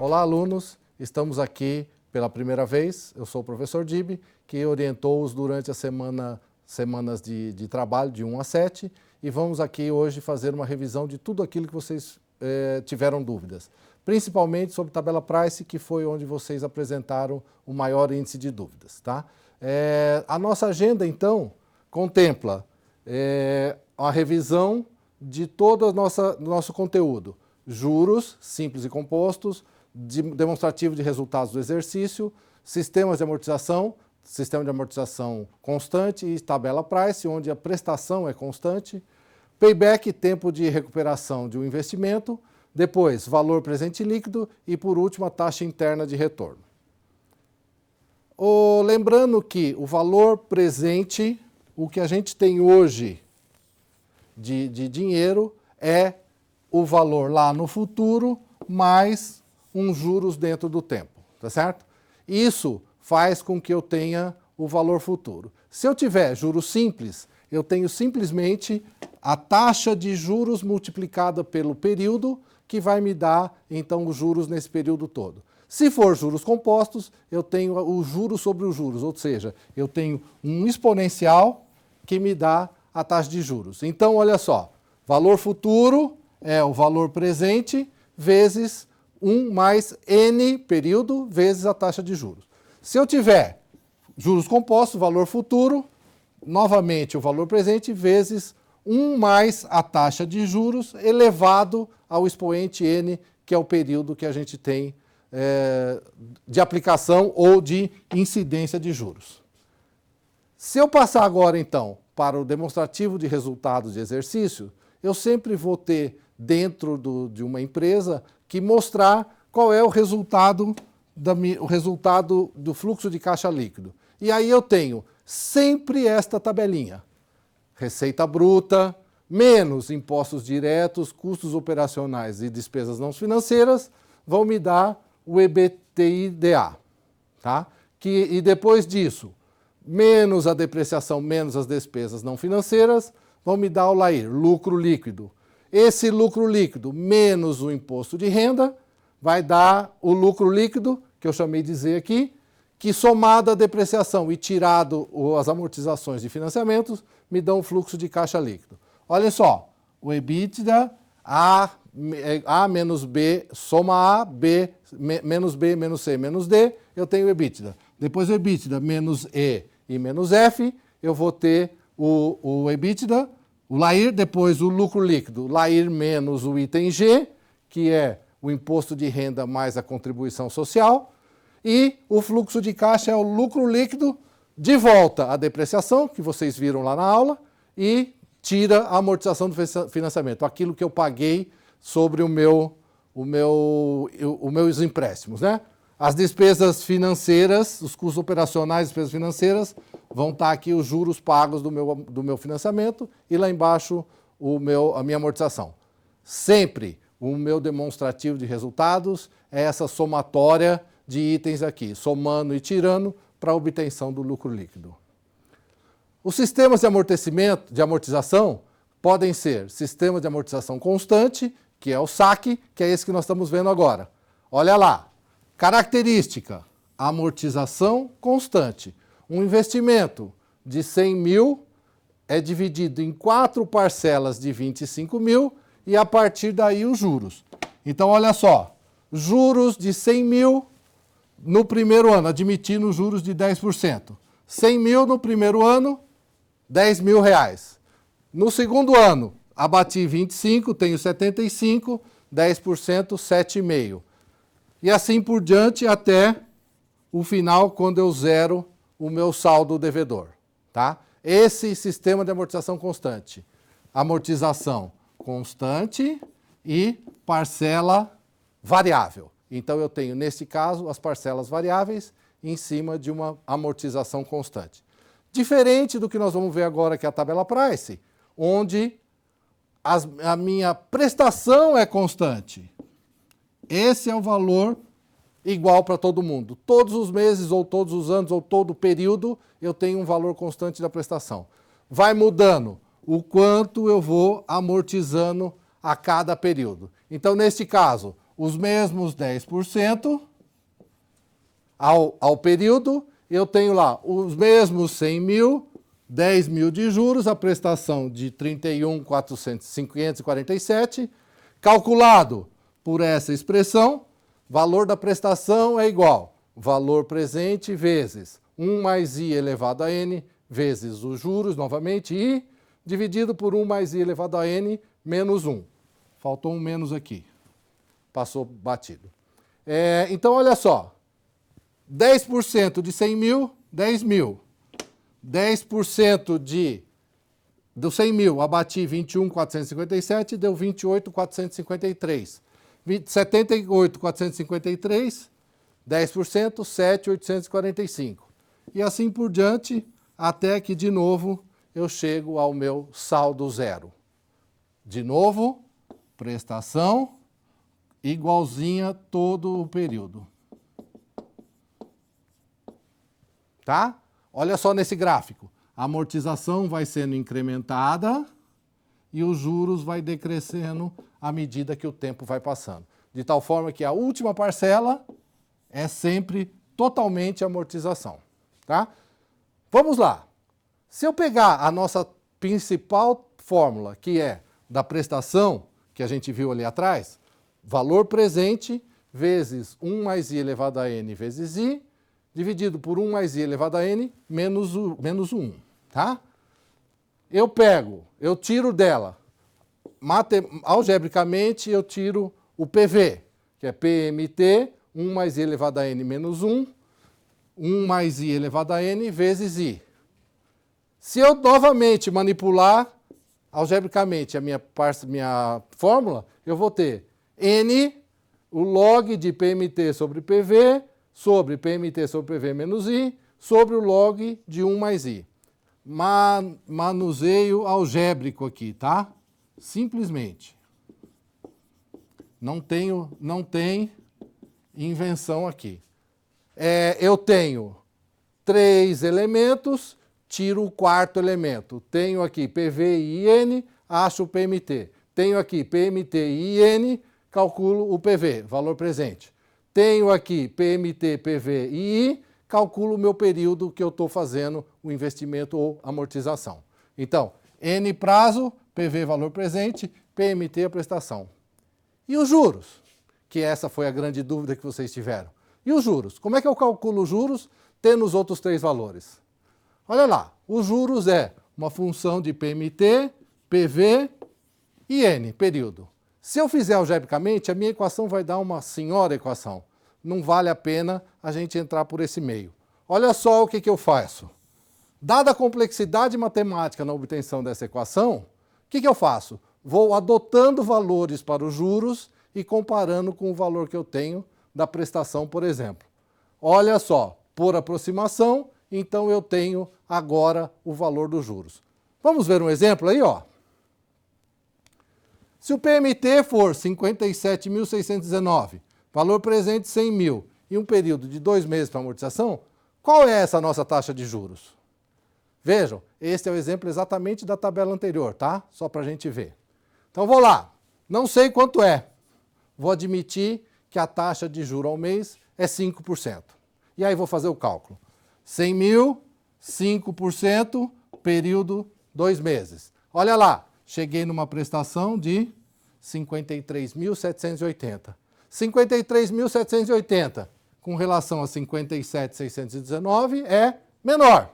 Olá, alunos! Estamos aqui pela primeira vez. Eu sou o professor Dib, que orientou-os durante a semanas de trabalho de 1 a 7, e vamos aqui hoje fazer uma revisão de tudo aquilo que vocês tiveram dúvidas, principalmente sobre tabela Price, que foi onde vocês apresentaram o maior índice de dúvidas, tá? A nossa agenda, então, contempla a revisão de todo o nosso conteúdo: juros, simples e compostos, demonstrativo de resultados do exercício, sistemas de amortização, sistema de amortização constante e tabela Price, onde a prestação é constante, payback, tempo de recuperação de um investimento, depois valor presente líquido e, por último, a taxa interna de retorno. Lembrando que o valor presente, o que a gente tem hoje de dinheiro, é o valor lá no futuro mais uns juros dentro do tempo, tá certo? Isso faz com que eu tenha o valor futuro. Se eu tiver juros simples, eu tenho simplesmente a taxa de juros multiplicada pelo período, que vai me dar, então, os juros nesse período todo. Se for juros compostos, eu tenho o juros sobre os juros, ou seja, eu tenho um exponencial que me dá a taxa de juros. Então, olha só, valor futuro é o valor presente vezes 1 mais n período vezes a taxa de juros. Se eu tiver juros compostos, valor futuro, novamente o valor presente vezes 1 mais a taxa de juros elevado ao expoente n, que é o período que a gente tem de aplicação ou de incidência de juros. Se eu passar agora, então, para o demonstrativo de resultados de exercício, eu sempre vou ter, dentro de uma empresa, que mostrar qual é o resultado do fluxo de caixa líquido. E aí eu tenho sempre esta tabelinha: receita bruta, menos impostos diretos, custos operacionais e despesas não financeiras, vão me dar o EBITDA, tá? E depois disso, menos a depreciação, menos as despesas não financeiras, vão me dar o LAIR, lucro líquido. Esse lucro líquido menos o imposto de renda vai dar o lucro líquido, que eu chamei de Z aqui, que somado a depreciação e tirado as amortizações de financiamentos, me dão um fluxo de caixa líquido. Olha só, o EBITDA, A menos B, soma A, B, menos C, menos D, eu tenho o EBITDA. Depois o EBITDA menos E e menos F, eu vou ter o EBITDA, o LAIR, depois o lucro líquido, LAIR menos o item G, que é o imposto de renda mais a contribuição social, e o fluxo de caixa é o lucro líquido, de volta a depreciação, que vocês viram lá na aula, e tira a amortização do financiamento, aquilo que eu paguei sobre os meus empréstimos, né? As despesas financeiras, os custos operacionais, despesas financeiras, vão estar aqui os juros pagos do meu financiamento e lá embaixo a minha amortização. Sempre o meu demonstrativo de resultados é essa somatória de itens aqui, somando e tirando para a obtenção do lucro líquido. Os sistemas de amortização podem ser sistema de amortização constante, que é o SAC, que é esse que nós estamos vendo agora. Olha lá. Característica: amortização constante. Um investimento de 100 mil é dividido em 4 parcelas de 25 mil e a partir daí os juros. Então, olha só, juros de 100 mil no primeiro ano, admitindo juros de 10%. 100 mil no primeiro ano, 10 mil reais. No segundo ano, abati 25, tenho 75, 10%, 7,5%. E assim por diante até o final, quando eu zero o meu saldo devedor, tá? Esse sistema de amortização constante. Amortização constante e parcela variável. Então eu tenho, nesse caso, as parcelas variáveis em cima de uma amortização constante. Diferente do que nós vamos ver agora, que é a tabela Price, onde a minha prestação é constante. Esse é o valor igual para todo mundo. Todos os meses, ou todos os anos, ou todo o período, eu tenho um valor constante da prestação. Vai mudando o quanto eu vou amortizando a cada período. Então, neste caso, os mesmos 10% ao período, eu tenho lá os mesmos 100 mil, 10 mil de juros, a prestação de 31.547, calculado por essa expressão, valor da prestação é igual valor presente vezes 1 mais i elevado a n vezes os juros, novamente, i, dividido por 1 mais i elevado a n menos 1. Faltou um menos aqui. Passou batido. Então, olha só. 10% de 100 mil, 10 mil. 10% do 100 mil, abati 21.457, deu 28.453. 78.453, 10%, 7.845. E assim por diante, até que, de novo, eu chego ao meu saldo zero. De novo, prestação igualzinha todo o período. Tá? Olha só nesse gráfico. A amortização vai sendo incrementada e os juros vai decrescendo à medida que o tempo vai passando. De tal forma que a última parcela é sempre totalmente amortização. Tá? Vamos lá. Se eu pegar a nossa principal fórmula, que é da prestação, que a gente viu ali atrás, valor presente vezes 1 mais i elevado a n vezes i, dividido por 1 mais i elevado a n menos 1. Tá? Eu tiro dela, algebricamente eu tiro o PV, que é PMT, 1 mais i elevado a n menos 1, 1 mais i elevado a n vezes i. Se eu novamente manipular algebricamente a minha fórmula, eu vou ter n, o log de PMT sobre PV, sobre PMT sobre PV menos i, sobre o log de 1 mais i. Manuseio algébrico aqui, tá? Simplesmente. Não tem invenção aqui. Eu tenho 3 elementos, tiro o quarto elemento. Tenho aqui PV e IN, acho o PMT. Tenho aqui PMT e IN, calculo o PV, valor presente. Tenho aqui PMT, PV e I, calculo o meu período que eu estou fazendo o investimento ou amortização. Então, N prazo, PV valor presente, PMT a prestação. E os juros? Que essa foi a grande dúvida que vocês tiveram. E os juros? Como é que eu calculo os juros tendo os outros 3 valores? Olha lá, os juros é uma função de PMT, PV e N, período. Se eu fizer algebricamente, a minha equação vai dar uma senhora equação. Não vale a pena a gente entrar por esse meio. Olha só o que eu faço. Dada a complexidade matemática na obtenção dessa equação, o que eu faço? Vou adotando valores para os juros e comparando com o valor que eu tenho da prestação, por exemplo. Olha só, por aproximação, então eu tenho agora o valor dos juros. Vamos ver um exemplo aí, ó. Se o PMT for 57.619, valor presente 100 mil e um período de 2 meses para amortização, qual é essa nossa taxa de juros? Vejam, este é o exemplo exatamente da tabela anterior, tá? Só para a gente ver. Então vou lá, não sei quanto é. Vou admitir que a taxa de juros ao mês é 5%. E aí vou fazer o cálculo. 100 mil, 5%, período 2 meses. Olha lá, cheguei numa prestação de 53.780. 53.780 com relação a 57.619 é menor.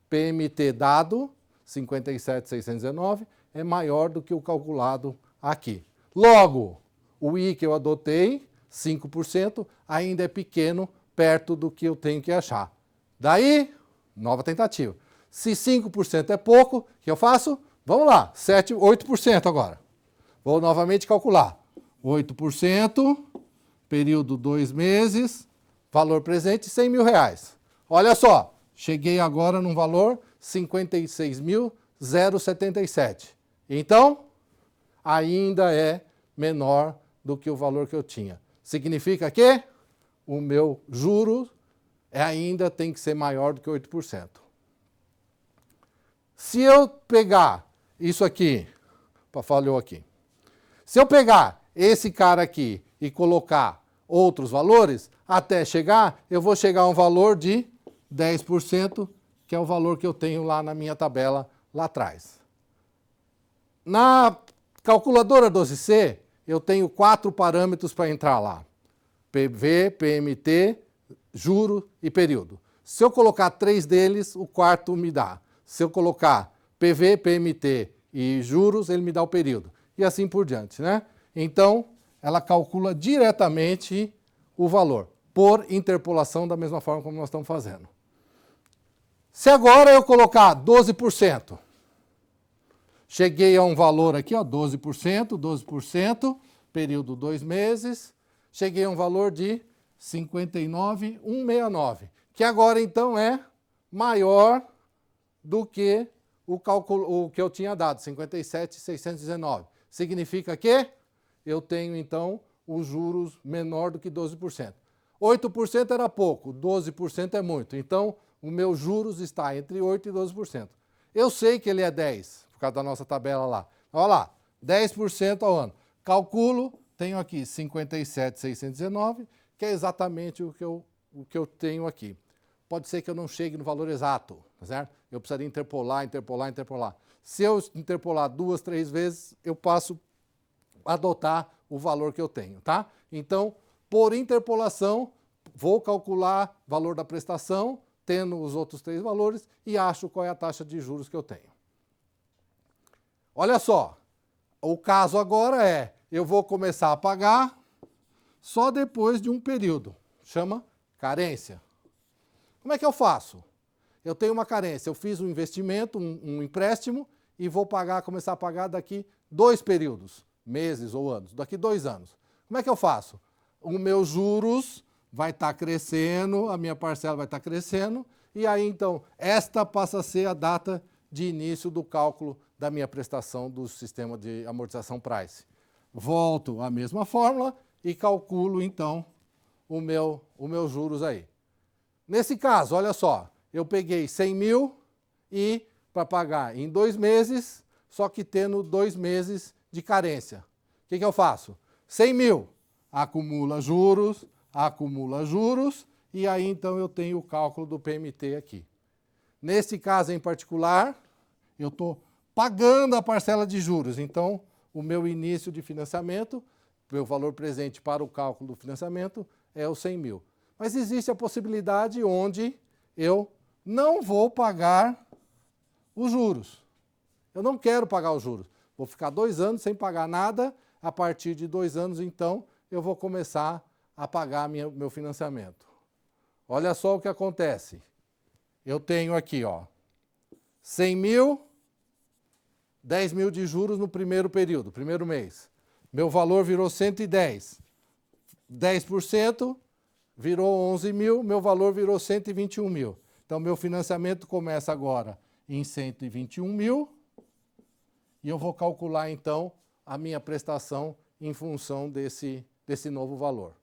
PMT dado, 57.619, é maior do que o calculado aqui. Logo, o I que eu adotei, 5%, ainda é pequeno, perto do que eu tenho que achar. Daí, nova tentativa. Se 5% é pouco, o que eu faço? Vamos lá, 8% agora. Vou novamente calcular. 8%, período 2 meses, valor presente 100 mil reais. Olha só, cheguei agora num valor 56.077. Então, ainda é menor do que o valor que eu tinha. Significa que o meu juro ainda tem que ser maior do que 8%. Se eu pegar isso aqui, falhou aqui. Se eu pegar esse cara aqui e colocar outros valores, até chegar, eu vou chegar a um valor de 10%, que é o valor que eu tenho lá na minha tabela lá atrás. Na calculadora 12C, eu tenho 4 parâmetros para entrar lá. PV, PMT, juro e período. Se eu colocar 3 deles, o quarto me dá. Se eu colocar PV, PMT e juros, ele me dá o período. E assim por diante, né? Então, ela calcula diretamente o valor, por interpolação, da mesma forma como nós estamos fazendo. Se agora eu colocar 12%, cheguei a um valor aqui, ó, 12%, período 2 meses, cheguei a um valor de 59.169, que agora então é maior do que o que eu tinha dado, 57.619. Significa que eu tenho então os juros menor do que 12%. 8% era pouco, 12% é muito. Então, o meu juros está entre 8% e 12%. Eu sei que ele é 10%, por causa da nossa tabela lá. Olha lá, 10% ao ano. Calculo, tenho aqui 57.619, que é exatamente o que eu tenho aqui. Pode ser que eu não chegue no valor exato, tá certo? Eu precisaria interpolar. Se eu interpolar 2, 3 vezes, eu passo a adotar o valor que eu tenho, tá? Então, por interpolação, vou calcular o valor da prestação, tendo os outros 3 valores, e acho qual é a taxa de juros que eu tenho. Olha só, o caso agora é, eu vou começar a pagar só depois de um período, chama carência. Como é que eu faço? Eu tenho uma carência, eu fiz um investimento, um empréstimo, e vou começar a pagar daqui 2 períodos, meses ou anos, daqui 2 anos. Como é que eu faço? Os meus juros vai estar crescendo, a minha parcela vai estar crescendo, e aí então, esta passa a ser a data de início do cálculo da minha prestação do sistema de amortização price. Volto à mesma fórmula e calculo então os meus juros aí. Nesse caso, olha só, eu peguei 100 mil e para pagar em 2 meses, só que tendo 2 meses de carência. O que eu faço? 100 mil, acumula juros, e aí então eu tenho o cálculo do PMT aqui. Nesse caso em particular, eu estou pagando a parcela de juros, então o meu início de financiamento, meu valor presente para o cálculo do financiamento é os 100 mil. Mas existe a possibilidade onde eu não vou pagar os juros. Eu não quero pagar os juros. Vou ficar 2 anos sem pagar nada. A partir de 2 anos, então, eu vou começar a pagar meu financiamento. Olha só o que acontece. Eu tenho aqui, ó, 100 mil, 10 mil de juros no primeiro período, primeiro mês. Meu valor virou 110. 10% virou 11 mil, meu valor virou 121 mil. Então, meu financiamento começa agora em 121 mil e eu vou calcular, então, a minha prestação em função desse novo valor.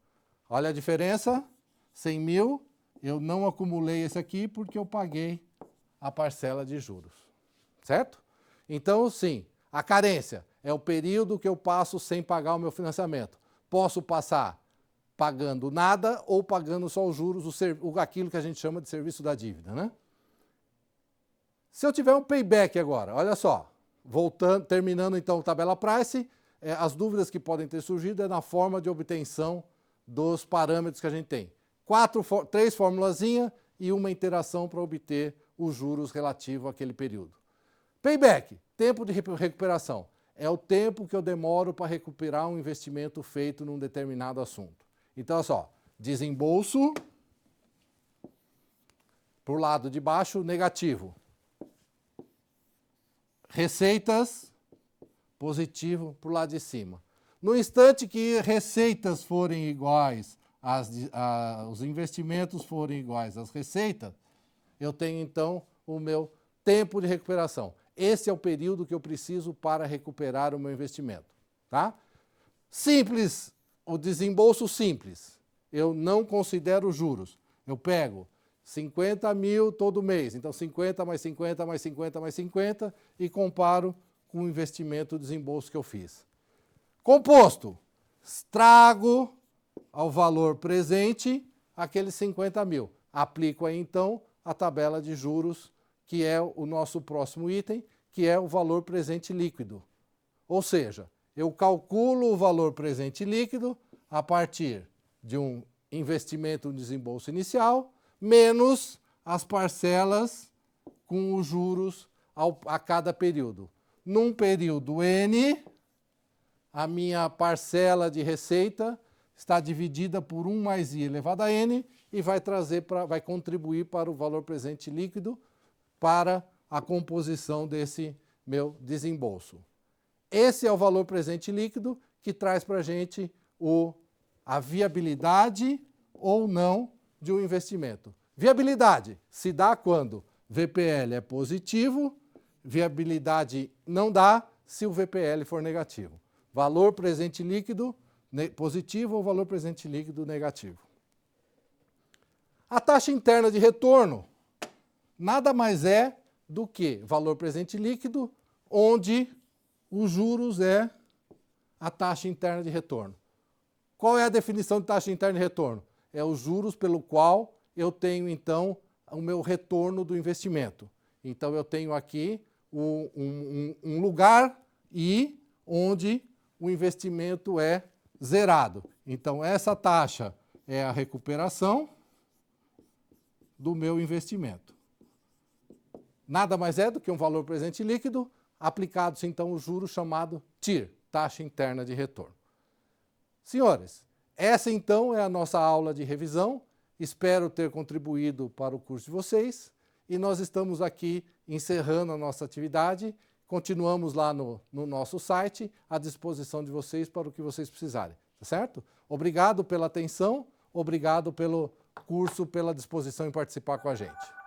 Olha a diferença, 100 mil, eu não acumulei esse aqui porque eu paguei a parcela de juros, certo? Então, sim, a carência é o período que eu passo sem pagar o meu financiamento. Posso passar pagando nada ou pagando só os juros, aquilo que a gente chama de serviço da dívida, né? Se eu tiver um payback agora, olha só, terminando então a tabela price, as dúvidas que podem ter surgido é na forma de obtenção dos parâmetros que a gente tem. 3 formulazinhas e uma interação para obter os juros relativos àquele período. Payback, tempo de recuperação. É o tempo que eu demoro para recuperar um investimento feito num determinado assunto. Então, olha só, desembolso, para o lado de baixo, negativo. Receitas, positivo, para o lado de cima. No instante que receitas forem iguais, os investimentos forem iguais às receitas, eu tenho então o meu tempo de recuperação. Esse é o período que eu preciso para recuperar o meu investimento. Tá? Simples, o desembolso simples. Eu não considero juros. Eu pego 50 mil todo mês, então 50 mais 50 mais 50 mais 50 e comparo com o investimento, o desembolso que eu fiz. Composto, trago ao valor presente aqueles 50 mil. Aplico aí, então, a tabela de juros, que é o nosso próximo item, que é o valor presente líquido. Ou seja, eu calculo o valor presente líquido a partir de um investimento, um desembolso inicial, menos as parcelas com os juros a cada período. Num período N, a minha parcela de receita está dividida por 1 mais I elevado a N e vai contribuir para o valor presente líquido para a composição desse meu desembolso. Esse é o valor presente líquido que traz para a gente a viabilidade ou não de um investimento. Viabilidade se dá quando VPL é positivo, viabilidade não dá se o VPL for negativo. Valor presente líquido positivo ou valor presente líquido negativo. A taxa interna de retorno nada mais é do que valor presente líquido, onde os juros é a taxa interna de retorno. Qual é a definição de taxa interna de retorno? É os juros pelo qual eu tenho, então, o meu retorno do investimento. Então, eu tenho aqui um lugar I onde o investimento é zerado. Então, essa taxa é a recuperação do meu investimento. Nada mais é do que um valor presente líquido, aplicados, então, o juro chamado TIR, taxa interna de retorno. Senhores, essa, então, é a nossa aula de revisão. Espero ter contribuído para o curso de vocês e nós estamos aqui encerrando a nossa atividade. Continuamos lá no nosso site à disposição de vocês para o que vocês precisarem, tá certo? Obrigado pela atenção, obrigado pelo curso, pela disposição em participar com a gente.